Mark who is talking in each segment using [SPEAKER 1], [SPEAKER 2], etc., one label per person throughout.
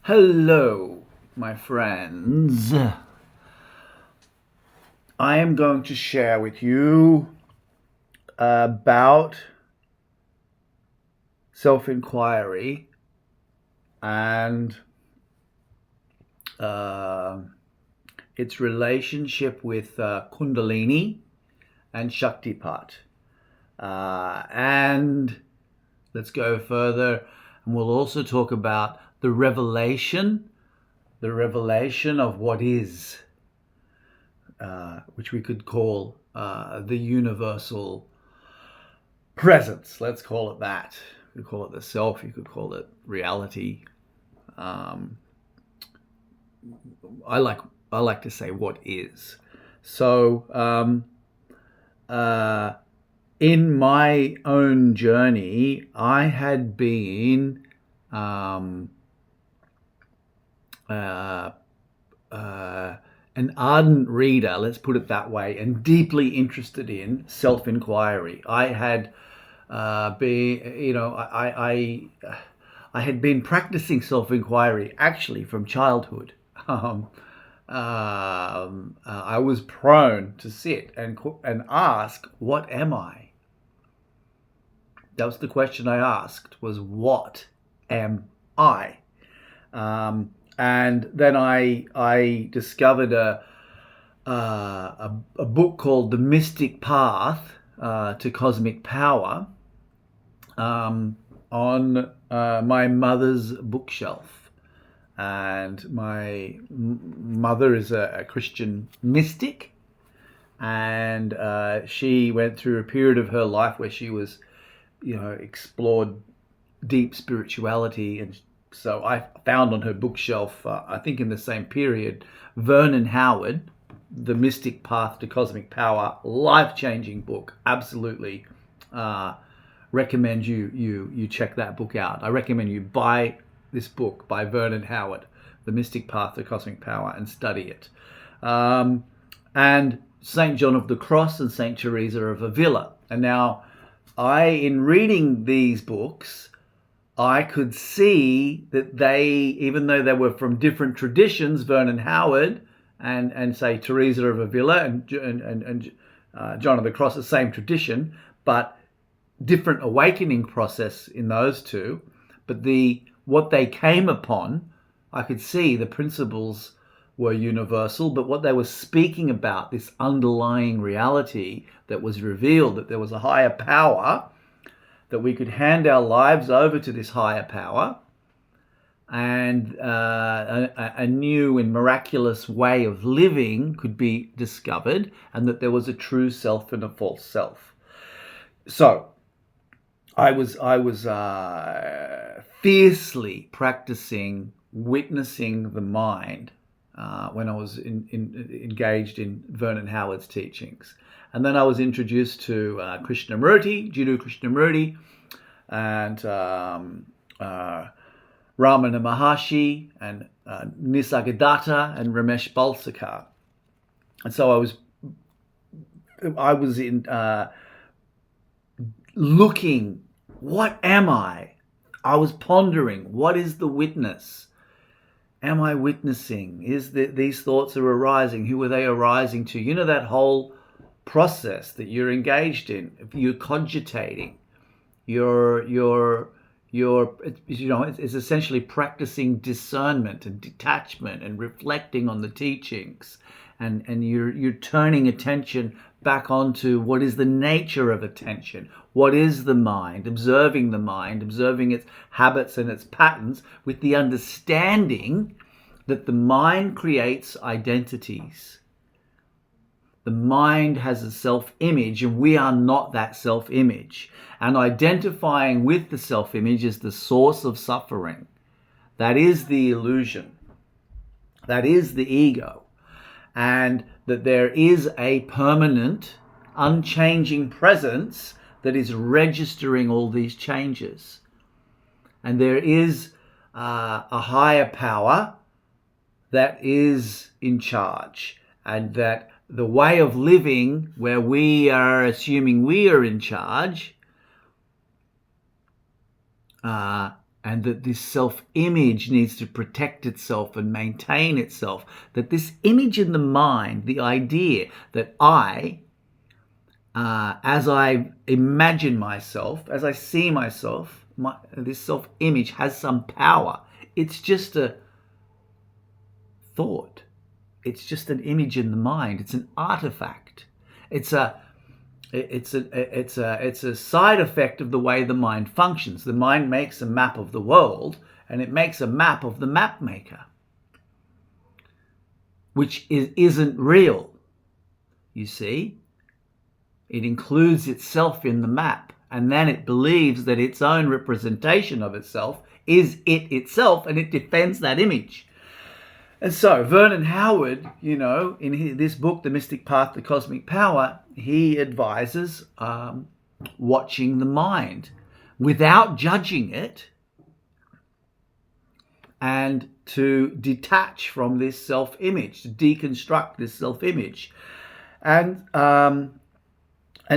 [SPEAKER 1] Hello, my friends. I am going to share with you about self-enquiry and its relationship with Kundalini and Shaktipat. And let's go further, and we'll also talk about the revelation of what is, which we could call the universal presence. Let's call it that. You could call it the self. You could call it reality. I like to say what is. So in my own journey, I had been an ardent reader, let's put it that way, and deeply interested in self-enquiry. I had I had been practicing self-enquiry actually from childhood. I was prone to sit and ask, "What am I?" That was the question I asked: was what am I? And then I discovered a book called The Mystic Path to Cosmic Power on my mother's bookshelf. And my mother is a Christian mystic, and she went through a period of her life where she was, explored deep spirituality. And so I found on her bookshelf, I think in the same period, Vernon Howard, The Mystic Path to Cosmic Power, life-changing book. Absolutely recommend you check that book out. I recommend you buy this book by Vernon Howard, The Mystic Path to Cosmic Power, and study it. And St. John of the Cross and St. Teresa of Avila. And now, in reading these books, I could see that they, even though they were from different traditions, Vernon Howard and say Teresa of Avila and John of the Cross, the same tradition, but different awakening process in those two. But what they came upon, I could see the principles were universal, but what they were speaking about, this underlying reality that was revealed, that there was a higher power, that we could hand our lives over to this higher power, and a new and miraculous way of living could be discovered, and that there was a true self and a false self. So I was fiercely practicing witnessing the mind when I was engaged in Vernon Howard's teachings. And then I was introduced to Jiddu Krishnamurti, and Ramana Maharshi, and Nisargadatta, and Ramesh Balsekar. And so I was in looking, what am I? I was pondering, what is the witness? Am I witnessing? These thoughts are arising? Who are they arising to? You know, that whole process that you're engaged in. If you're cogitating, it's essentially practicing discernment and detachment and reflecting on the teachings, and you're turning attention back onto what is the nature of attention. What is the mind, observing its habits and its patterns, with the understanding that the mind creates identities. The mind has a self-image, and we are not that self-image. And identifying with the self-image is the source of suffering. That is the illusion. That is the ego. And that there is a permanent, unchanging presence that is registering all these changes. And there is a higher power that is in charge, and that the way of living where we are assuming we are in charge, and and that this self-image needs to protect itself and maintain itself, that this image in the mind, the idea that as I imagine myself, as I see myself, this self-image has some power. It's just a thought. It's just an image in the mind. It's an artifact. It's a side effect of the way the mind functions. The mind makes a map of the world, and it makes a map of the map maker, which isn't real. You see, it includes itself in the map, and then it believes that its own representation of itself is it itself, and it defends that image. And so Vernon Howard, in this book, The Mystic Path to Cosmic Power, he advises watching the mind without judging it, and to detach from this self-image, to deconstruct this self-image. And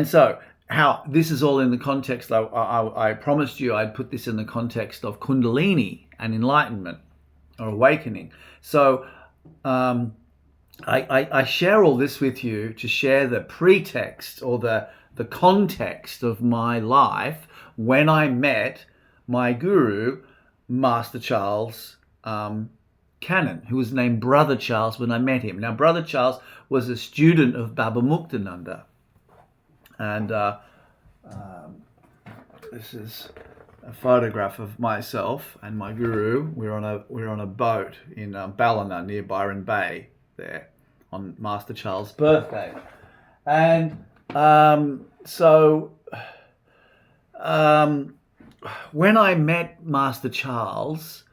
[SPEAKER 1] so how this is all in the context, I promised you I'd put this in the context of Kundalini and enlightenment or awakening. So I share all this with you to share the pretext or the context of my life when I met my guru, Master Charles Cannon, who was named Brother Charles when I met him. Now, Brother Charles was a student of Baba Muktananda. And this is a photograph of myself and my guru. We're on a boat in Ballina near Byron Bay there on Master Charles' birthday. And so when I met Master Charles,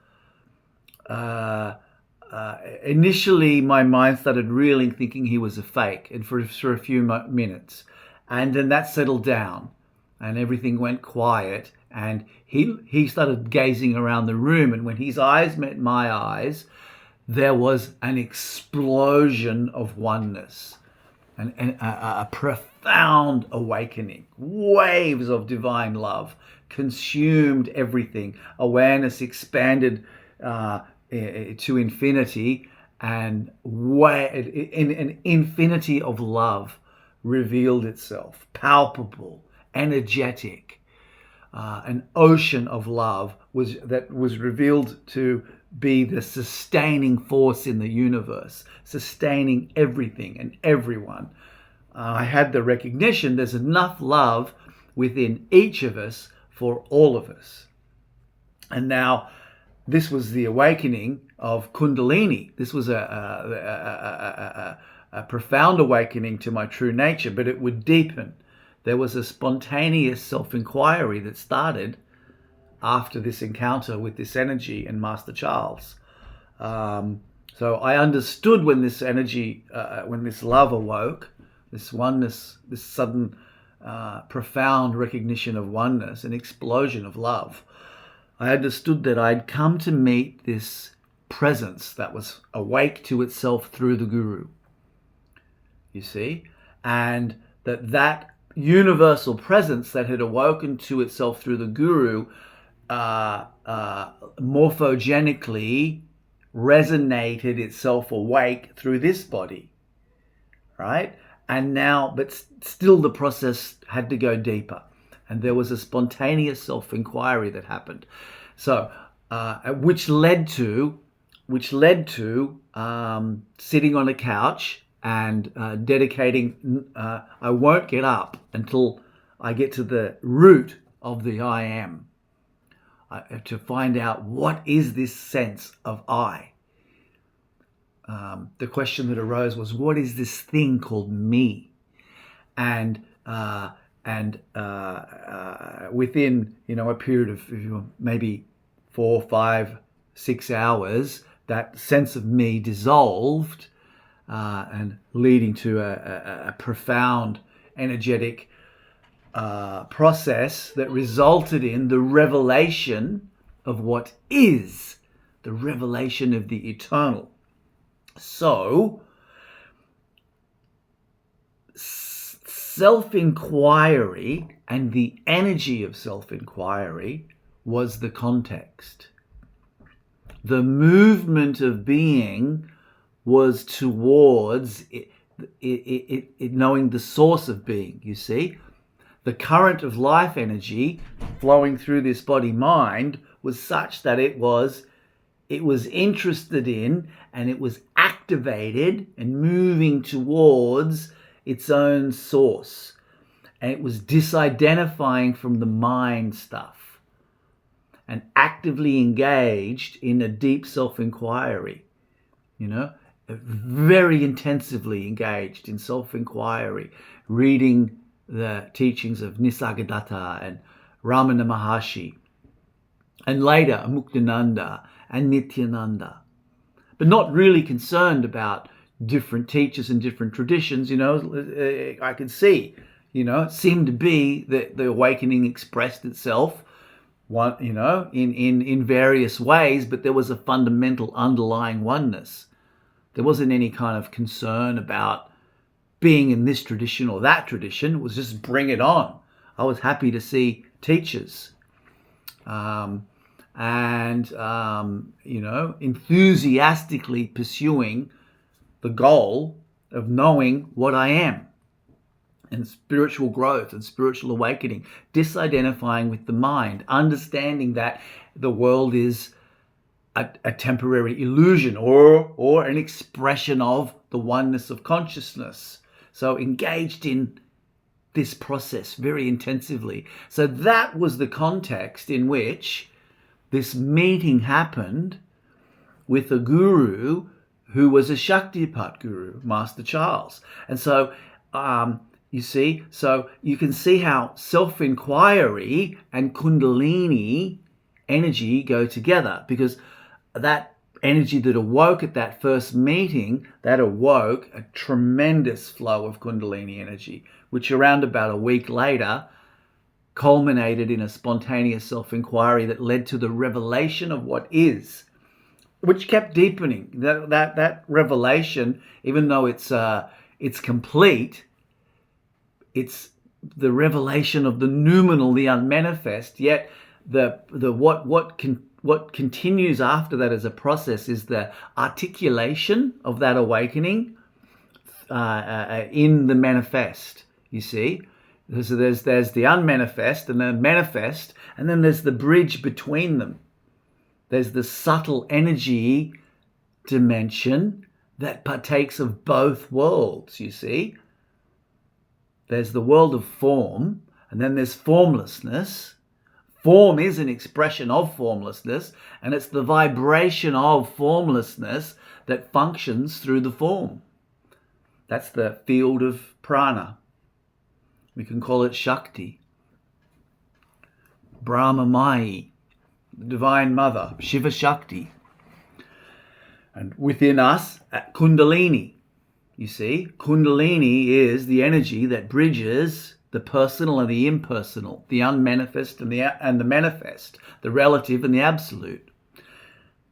[SPEAKER 1] initially my mind started reeling, thinking he was a fake, and for a few minutes. And then that settled down and everything went quiet, and he started gazing around the room, and when his eyes met my eyes, there was an explosion of oneness and a profound awakening. Waves of divine love consumed everything. Awareness expanded to infinity, and an infinity of love revealed itself, palpable, energetic. An ocean of love was revealed to be the sustaining force in the universe, sustaining everything and everyone. I had the recognition there's enough love within each of us for all of us. And now this was the awakening of Kundalini. This was a profound awakening to my true nature, but it would deepen. There was a spontaneous self-inquiry that started after this encounter with this energy and Master Charles. So I understood when this energy, when this love awoke, this oneness, this sudden profound recognition of oneness, an explosion of love. I understood that I'd come to meet this presence that was awake to itself through the guru. You see? And that universal presence that had awoken to itself through the guru morphogenically resonated itself awake through this body, right? And now, but still the process had to go deeper, and there was a spontaneous self-inquiry that happened. So which led to sitting on a couch and dedicating, I won't get up until I get to the root of the I am, to find out what is this sense of I. The question that arose was, what is this thing called me? And within a period of maybe 4, 5, 6 hours, that sense of me dissolved, and leading to a profound energetic process that resulted in the revelation of what is, the revelation of the eternal. So, self-inquiry and the energy of self-inquiry was the context. The movement of being was towards it knowing the source of being, you see. The current of life energy flowing through this body-mind was such that it was interested in, and it was activated and moving towards its own source. And it was disidentifying from the mind stuff and actively engaged in a deep self-inquiry, very intensively engaged in self-inquiry, reading the teachings of Nisargadatta and Ramana Maharshi, and later Muktananda and Nityananda, but not really concerned about different teachers and different traditions. I could see, it seemed to be that the awakening expressed itself, in various ways, but there was a fundamental underlying oneness. There wasn't any kind of concern about being in this tradition or that tradition. It was just bring it on. I was happy to see teachers. Enthusiastically pursuing the goal of knowing what I am, and spiritual growth and spiritual awakening, disidentifying with the mind, understanding that the world is a temporary illusion or an expression of the oneness of consciousness. So engaged in this process very intensively. So that was the context in which this meeting happened with a guru who was a Shaktipat guru, Master Charles. And so, you can see how self-inquiry and Kundalini energy go together, because that energy that awoke at that first meeting, that awoke a tremendous flow of Kundalini energy, which around about a week later culminated in a spontaneous self-inquiry that led to the revelation of what is, which kept deepening. That revelation, even though it's complete, it's the revelation of the noumenal, the unmanifest. Yet what continues after that as a process is the articulation of that awakening in the manifest. You see, so there's the unmanifest and the manifest, and then there's the bridge between them. There's the subtle energy dimension that partakes of both worlds. You see, there's the world of form, and then there's formlessness. Form is an expression of formlessness, and it's the vibration of formlessness that functions through the form. That's the field of prana. We can call it Shakti. Brahma Mai, the Divine Mother, Shiva Shakti. And within us, Kundalini. You see, Kundalini is the energy that bridges the personal and the impersonal, the unmanifest and the manifest, the relative and the absolute.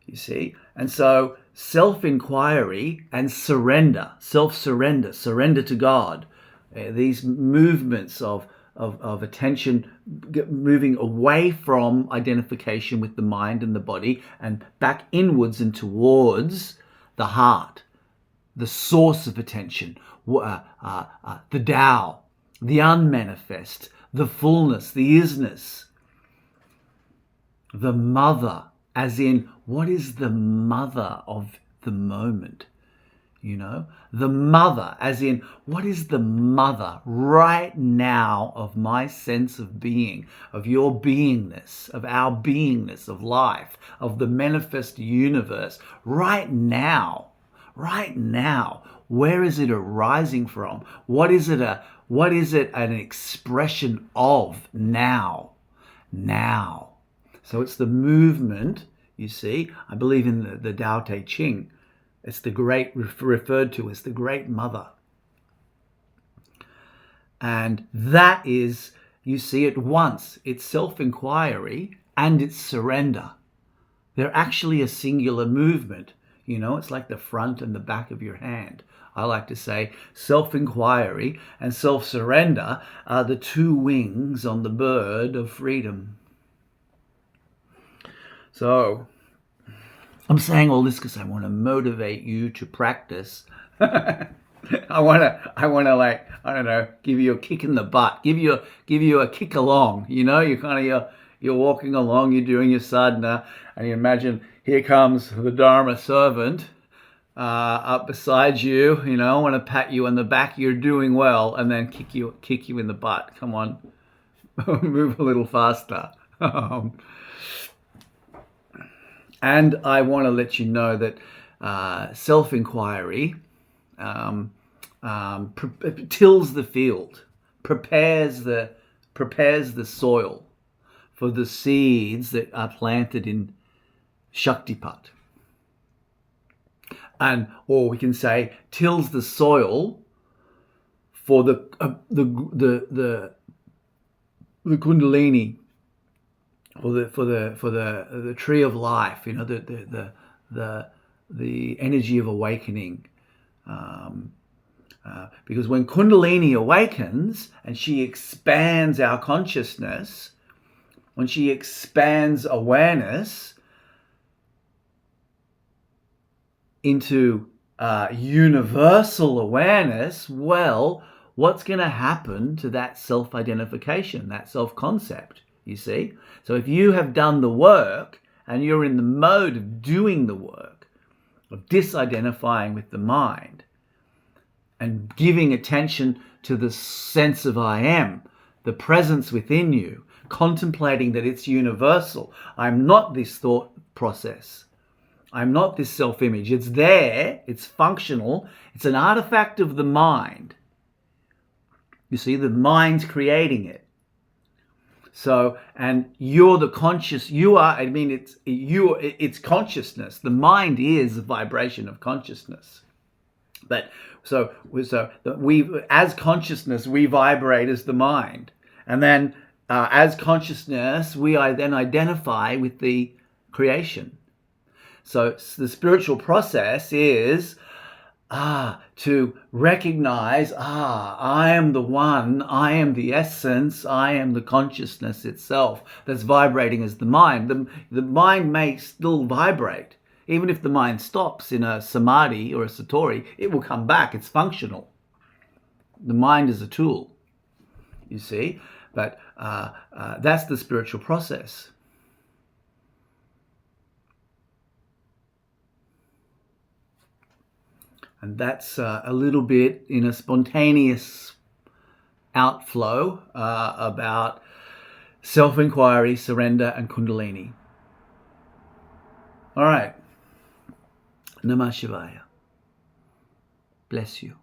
[SPEAKER 1] You see, and so self-inquiry and surrender, self-surrender, surrender to God, these movements of attention moving away from identification with the mind and the body and back inwards and towards the heart, the source of attention, the Tao, the unmanifest, the fullness, the isness, the mother, as in what is the mother of the moment? The mother, as in what is the mother right now of my sense of being, of your beingness, of our beingness, of life, of the manifest universe, right now, where is it arising from? What is it an expression of now? So it's the movement, you see. I believe in the Tao Te Ching. It's the great, referred to as the Great Mother. And that is, you see, at once, it's self-inquiry and it's surrender. They're actually a singular movement. It's like the front and the back of your hand. I like to say self-inquiry and self-surrender are the two wings on the bird of freedom. So I'm saying all this because I want to motivate you to practice. I want to like, I don't know, give you a kick in the butt, give you a kick along. You know, you're walking along, you're doing your sadhana, and you imagine here comes the Dharma servant up beside you. You know, I want to pat you on the back. You're doing well, and then kick you in the butt. Come on, move a little faster. And I want to let you know that self-enquiry tills the field, prepares the soil for the seeds that are planted in Shaktipat. And, or we can say, tills the soil for the Kundalini, for the tree of life. You know, the energy of awakening. Because when Kundalini awakens and she expands our consciousness, when she expands awareness into universal awareness, well, what's going to happen to that self-identification, that self-concept, you see? So if you have done the work and you're in the mode of doing the work, of disidentifying with the mind and giving attention to the sense of I am, the presence within you, contemplating that it's universal. I'm not this thought process. I'm not this self-image. It's there. It's functional. It's an artifact of the mind. You see, the mind's creating it. So, and you're the conscious, you are, I mean, it's consciousness. The mind is a vibration of consciousness. But so we, as consciousness, we vibrate as the mind. And then as consciousness, we then identify with the creation. So the spiritual process is to recognize, I am the one, I am the essence, I am the consciousness itself that's vibrating as the mind. The mind may still vibrate. Even if the mind stops in a samadhi or a satori, it will come back. It's functional. The mind is a tool, you see. But that's the spiritual process. And that's a little bit in a spontaneous outflow about self-inquiry, surrender, and Kundalini. All right. Namah Shivaya. Bless you.